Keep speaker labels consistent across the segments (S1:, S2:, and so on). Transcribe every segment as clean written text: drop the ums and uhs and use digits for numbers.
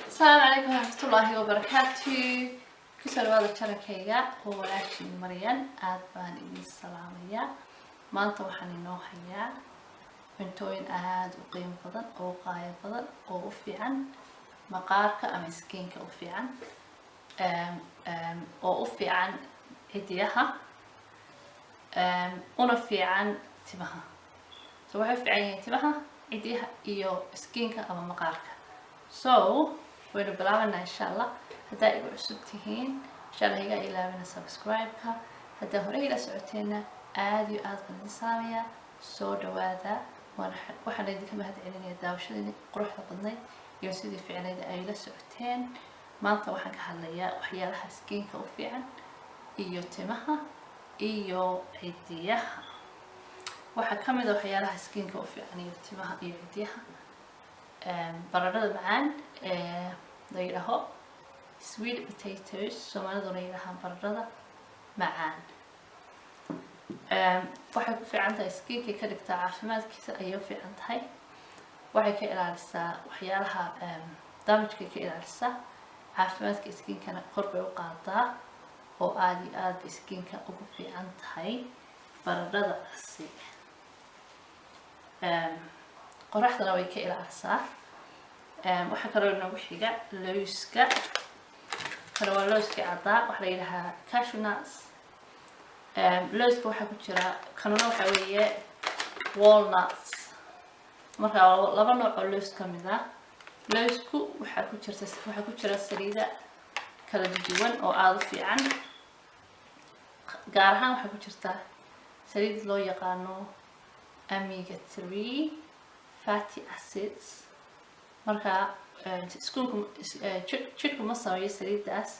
S1: السلام عليكم ورحمة الله وبركاته. كسر هذا شركية هو لاشي مريان آدبان إبن السلامية ما أنت وحني نوحيا بنتوين آد وقيم فضل أو قاية فضل أو في عن مقارك أم سكينك أو في عن أو في عن عديها ونفي عن تمها سوى في عن تمها عديها إيو سكينك أم مقارك وين بلعنا إن شاء الله هدا إيو عسبتهين إن شاء الله هيجا إلى من سبسكرايبك هدا هوري إلى سعوتينا آدي آد بالنسامية سو دوادا waxaan idinka mahadcelinayaa daawashadii quruxda badnayd iyo sidii fiicneyd ay la socoteen maanta waxaan ka hadlayaa waxyaalaha skiinka u fiican iyo timaha iyo ciddiyaha waxa kamid ah waxyaalaha skiinka u fiican iyo timaha iyo ciddiyaha baradhada macaan la yiraahdo sweet potatoes Soomaaliduna yiraahdaan baradhada macaan waxay ku fiican tahay skiinka ka dhigtaa caafimaadkiisa ayay u fiican tahay waxay ka ilaalisaa waxyaalaha damage-ka ka ilaalisaa caafimaadka skiinkana kor bay u qaadaa oo aad iyo aad skiinka ugu fiican tahay baradhada asi qoraxdana way ka ilaalisaa waxa kale oo nagu xiga looska kale waa looska cadda waxa la yiraahdaa cashew nuts looska waxa ku jira kanuna waxa weeye walnuts marka laba nooc oo loos kamid ah loosku waxa ku jira saliida kala duwan oo aad u fiican gaar ahaan waxa ku jirta saliid loo yaqaano omega 3 fatty acids marka jidhku ma sameeyo saliidaas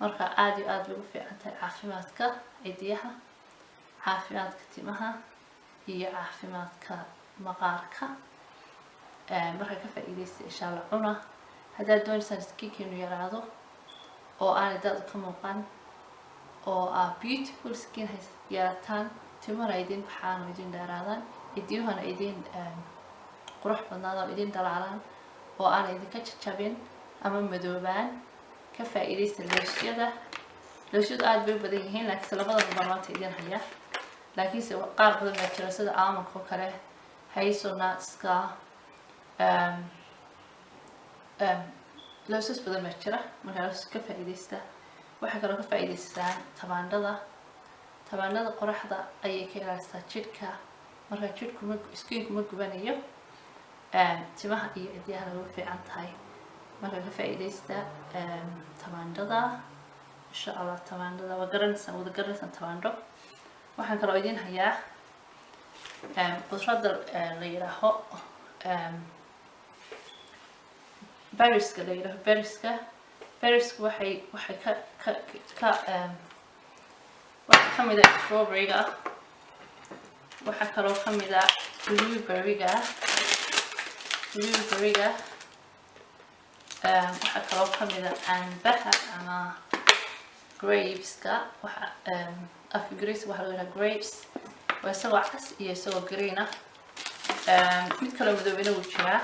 S1: marka aad iyo aad ugu fiican tahay caafimaadka ciddiyaha caafimaadka timaha iyo caafimaadka maqaarka marka ka faa'iideysta insha Allah cuna hadaa doonaysan skiinkiinu yaraado oo aan dad ka muuqan oo beautiful skin haysataan timahana idin baxaan oo idin dheeraadaan ciddiyuhuna idin qurux badnaadaan idin dhalaalaan oo aan idinka jajabin ama madoobaan ka faa'iideysta loosyada aad bay badan yihiin laakiin labadaba maanta idin haya laakiin qaar badan baa jira sida almond oo kale hazelnutska loosas badan baa jira markaas ka faa'iideysta waxa kale oo ka faa'iideystaan tabaandhada qoraxda ayay ka ilaalisaa jidhka marka jidhku skiinku ma gubanayo timaha iyo ciddiyaha ugu fiican tahay marka ka faa'iideysta tabaandhada insha Allah tabaandhada waa garanaysan tabaandho waxaan kale oo idin hayaa qudrada la yiraahdo berries-ka la yiraahdo berries-ka waxay ka kamid ah strawberry-ga waxa kale oo kamid ah blueberry-ga waxa kale oo kamid ah canbaha ama grapes-ka waxa grapes waxa la yiraahdaa grapes waa isagoo cas iyo isagoo green ah mid kale madowina wuu jiraa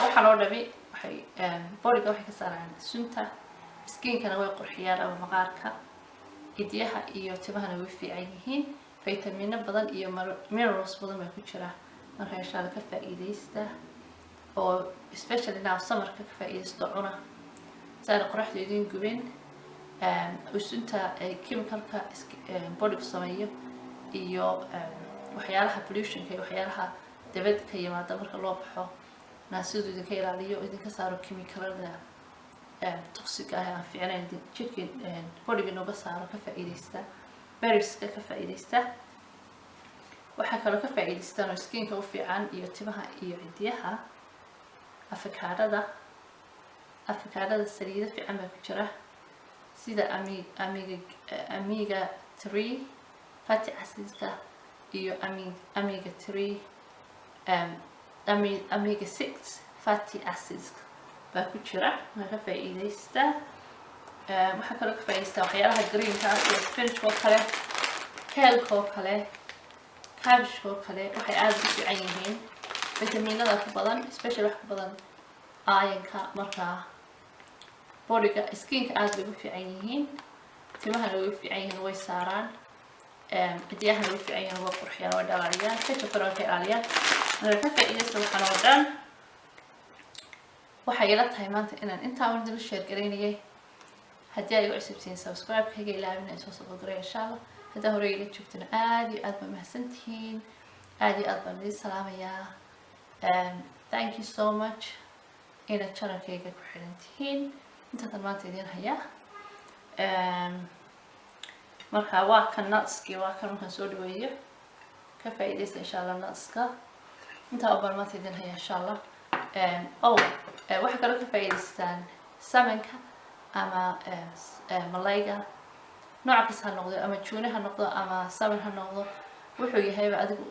S1: waxaan oo dhami waxay body-ga waxay ka saaraan sunta skiinkana way qurxiyaan ama maqaarka ciddiyaha iyo timahana way fiican yihiin vitamino badan iyo minerals badan baa ku jira marka insha Allah ka faa'iideysta oo especially now summerka ka faa'iideysto cuna sida qoraxda idin gubin usunta chemicalka body-ga sameeyo iyo waxyaalaha pollution-ka iyo waxyaalaha dabadda ka yimaada marka loo baxo naasidu idinka ilaaliyo idinka saaro chemicalada toxic ah aan fiicnayn jidhka body-ga nooga saaro ka faa'iideysta berries-ka ka faa'iideysta waxa kale oo ka faa'iideystaan skiinka u fiican iyo timaha iyo ciddiyaha avocado saliida fiican baa ku jira sida omega 3 fatty acids iyo omega 3 omega 6 fatty acids baa ku jira marka faa'iideysta waxa kale oo ka faa'iideysta waxyaalaha green-ka iyo spinach oo kale kale oo kale cabbage oo kale waxay aad u fiican yihiin fitamiinada ku badan, especially wax ku badan ironka. Markaa bodyga skinka aad bay ugu fiican yihiin, timahana way fiican yihiin, way saaraan, cidiyahana way fiican yihiin, way qurxiyaan, way dhalaaliyaan, kajabkana way ka ilaaliyaan. Marka ka faa'iidaysta waxaan oo dhan. waxay ila tahay maanta inaan intaa un idin share gareynayay. haddii ay igu cusubtiin subscribe-kayga ilaawina soo subscribe insha Allah. haddaa hore ila joogtana aad iyo aad baa mahadsantihiin, aad iyo aad baan idin salaamayaa. Thank you so much inaad channelkayga ku xiran tihiin. intaan maanta idin hayaa. marka waa kan nutski, waa kan markaan soo dhaweeyo ka faa'iidaysta insha Allah nutska. intaa baan maanta idin hayaa insha Allah. waxa kale ka faa'iidaystaan salmonka ama malayga, nooc kasta ha noqdo, ama tuna ha noqdo ama salmon ha noqdo. wuxuu yahayba adigu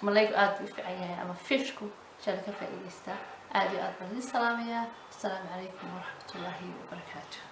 S1: malaygu aad u fiican yahay, ama fishku insha ka faa'iidaystaa. aad iyo aad baan idin salaamayaa. Assalaamu calaykum waraxmatullaahi wabarakaatuh.